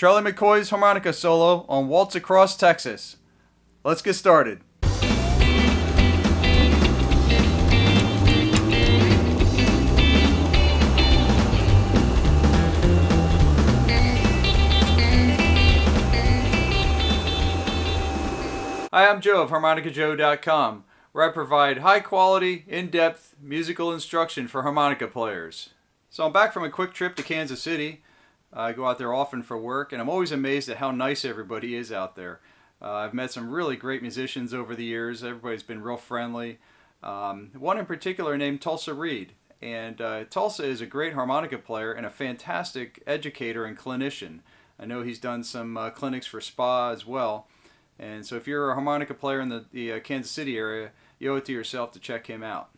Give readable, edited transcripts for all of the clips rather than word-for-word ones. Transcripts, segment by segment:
Charlie McCoy's harmonica solo on Waltz Across Texas. Let's get started. Hi, I'm Joe of HarmonicaJoe.com, where I provide high-quality, in-depth musical instruction for harmonica players. So I'm back from a quick trip to Kansas City. I go out there often for work, and I'm always amazed at how nice everybody is out there. I've met some really great musicians over the years. Everybody's been real friendly. One in particular named Tulsa Reed. And Tulsa is a great harmonica player and a fantastic educator and clinician. I know he's done some clinics for spa as well. And so if you're a harmonica player in the Kansas City area, you owe it to yourself to check him out.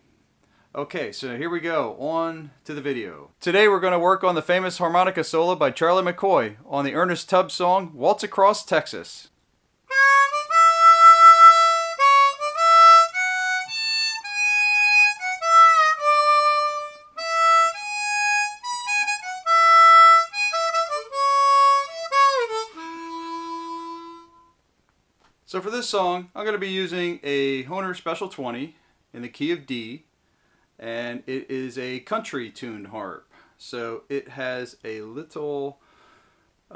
Okay, so here we go, on to the video. Today we're going to work on the famous harmonica solo by Charlie McCoy on the Ernest Tubb song, Waltz Across Texas. So for this song, I'm going to be using a Hohner Special 20 in the key of D, and it is a country tuned harp. So it has a little,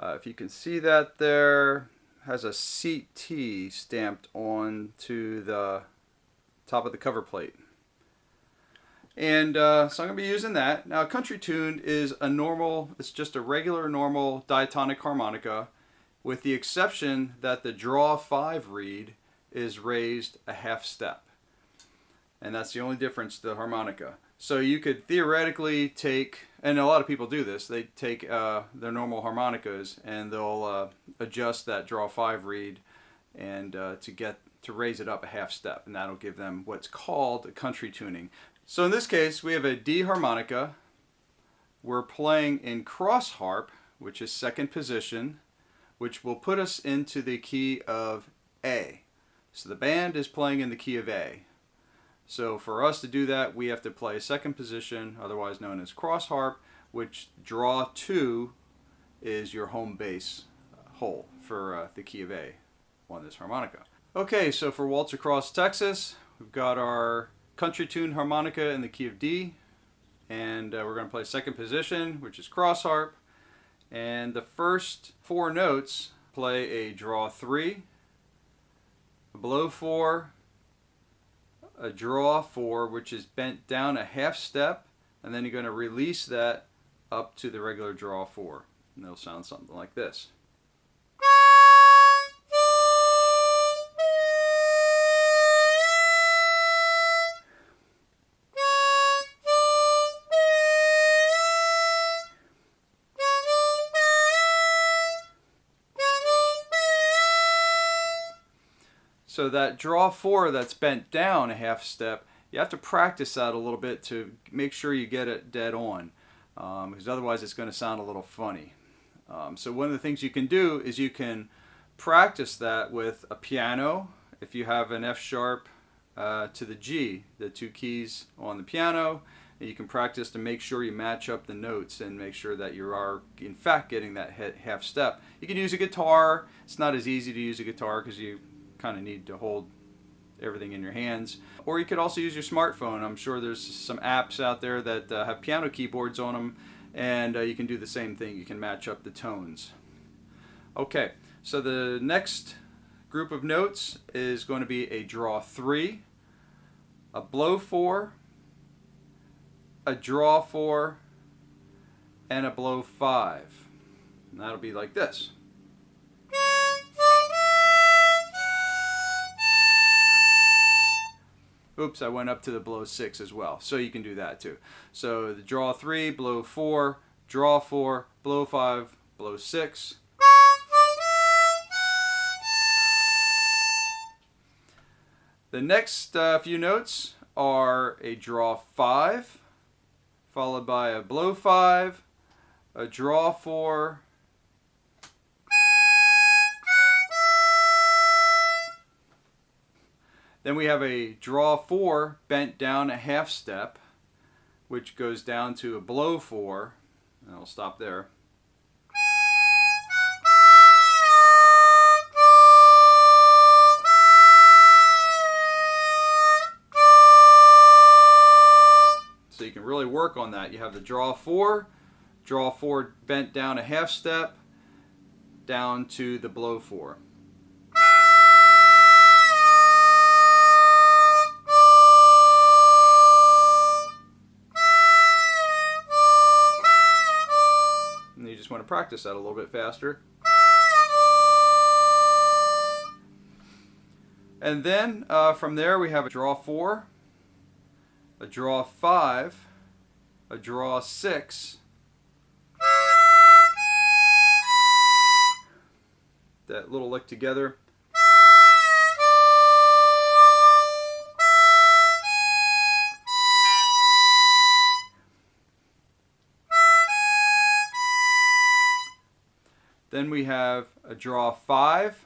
if you can see that there, has a CT stamped onto the top of the cover plate. And so I'm going to be using that. Now, country tuned is a normal, it's just a regular normal diatonic harmonica, with the exception that the draw 5 reed is raised a half step. And that's the only difference to the harmonica. So you could theoretically take, and a lot of people do this, they take their normal harmonicas and they'll adjust that draw 5 reed and to raise it up a half step, and that'll give them what's called a country tuning. So in this case we have a D harmonica. We're playing in crossharp, which is second position, which will put us into the key of A. So the band is playing in the key of A. So for us to do that, we have to play second position, otherwise known as crossharp, which draw 2 is your home bass hole for the key of A on this harmonica. Okay, so for Waltz Across Texas, we've got our country tuned harmonica in the key of D, and we're going to play second position, which is crossharp. And the first 4 notes play a draw 3, a blow 4, a draw 4, which is bent down a half step, and then you're going to release that up to the regular draw 4. And it'll sound something like this. So that draw 4 that's bent down a half step, you have to practice that a little bit to make sure you get it dead on, because otherwise it's going to sound a little funny. So one of the things you can do is you can practice that with a piano. If you have an F sharp to the G, the 2 keys on the piano, and you can practice to make sure you match up the notes and make sure that you are in fact getting that half step. You can use a guitar. It's not as easy to use a guitar because you kind of need to hold everything in your hands. Or you could also use your smartphone. I'm sure there's some apps out there that have piano keyboards on them, and you can do the same thing. You can match up the tones. Okay, so the next group of notes is going to be a draw 3, a blow 4, a draw 4, and a blow 5. And that'll be like this. Oops, I went up to the blow 6 as well, so you can do that too. So the draw 3, blow 4, draw 4, blow 5, blow 6. The next few notes are a draw 5, followed by a blow 5, a draw 4, then we have a draw 4 bent down a half step, which goes down to a blow 4, and I'll stop there. work on that. You have the draw 4 bent down a half step, down to the blow 4. And you just want to practice that a little bit faster. And then from there we have a draw 4, a draw 5, a draw 6, that little lick together, then we have a draw 5,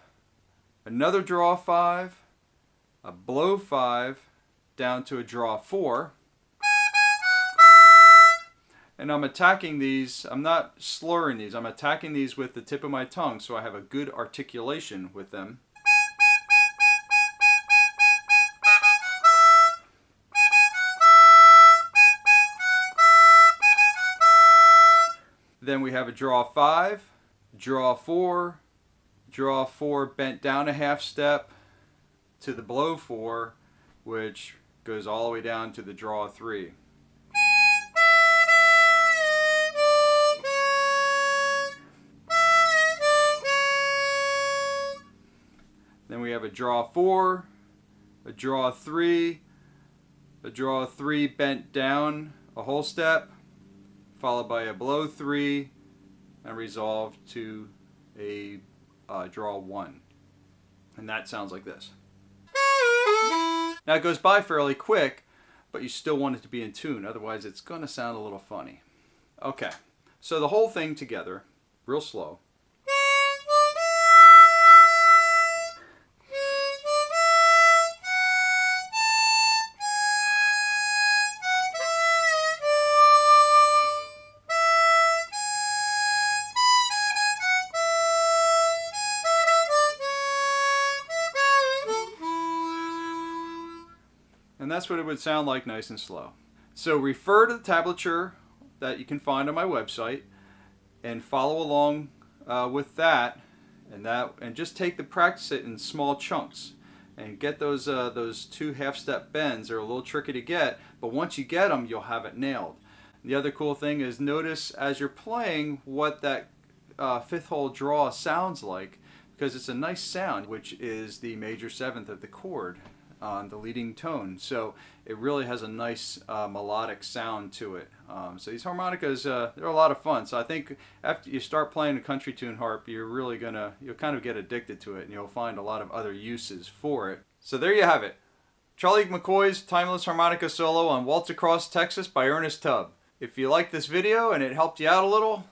another draw 5, a blow 5, down to a draw 4. And I'm attacking these, I'm not slurring these, I'm attacking these with the tip of my tongue so I have a good articulation with them. Then we have a draw 5, draw 4, draw 4 bent down a half step to the blow 4, which goes all the way down to the draw 3. Then we have a draw 4, a draw 3, a draw 3 bent down a whole step, followed by a blow 3, and resolve to a draw 1. And that sounds like this. Now it goes by fairly quick, but you still want it to be in tune, otherwise it's going to sound a little funny. Okay, so the whole thing together, real slow. And that's what it would sound like, nice and slow. So refer to the tablature that you can find on my website and follow along with that, and just practice it in small chunks and get those 2 half-step bends. They're a little tricky to get, but once you get them, you'll have it nailed. The other cool thing is notice as you're playing what that 5th hole draw sounds like, because it's a nice sound, which is the major 7th of the chord on the leading tone. So it really has a nice melodic sound to it. So these harmonicas, they're a lot of fun. So I think after you start playing a country tune harp, you'll kind of get addicted to it, and you'll find a lot of other uses for it. So there you have it. Charlie McCoy's Timeless Harmonica Solo on Waltz Across Texas by Ernest Tubb. If you liked this video and it helped you out a little,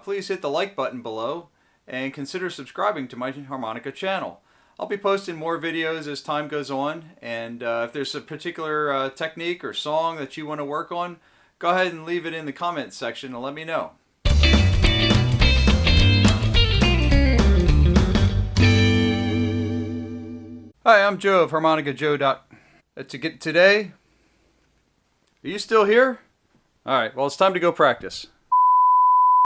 please hit the like button below and consider subscribing to my harmonica channel. I'll be posting more videos as time goes on, and if there's a particular technique or song that you want to work on, go ahead and leave it in the comments section and let me know. Hi, I'm Joe of HarmonicaJoe.com. Today, are you still here? Alright, well it's time to go practice.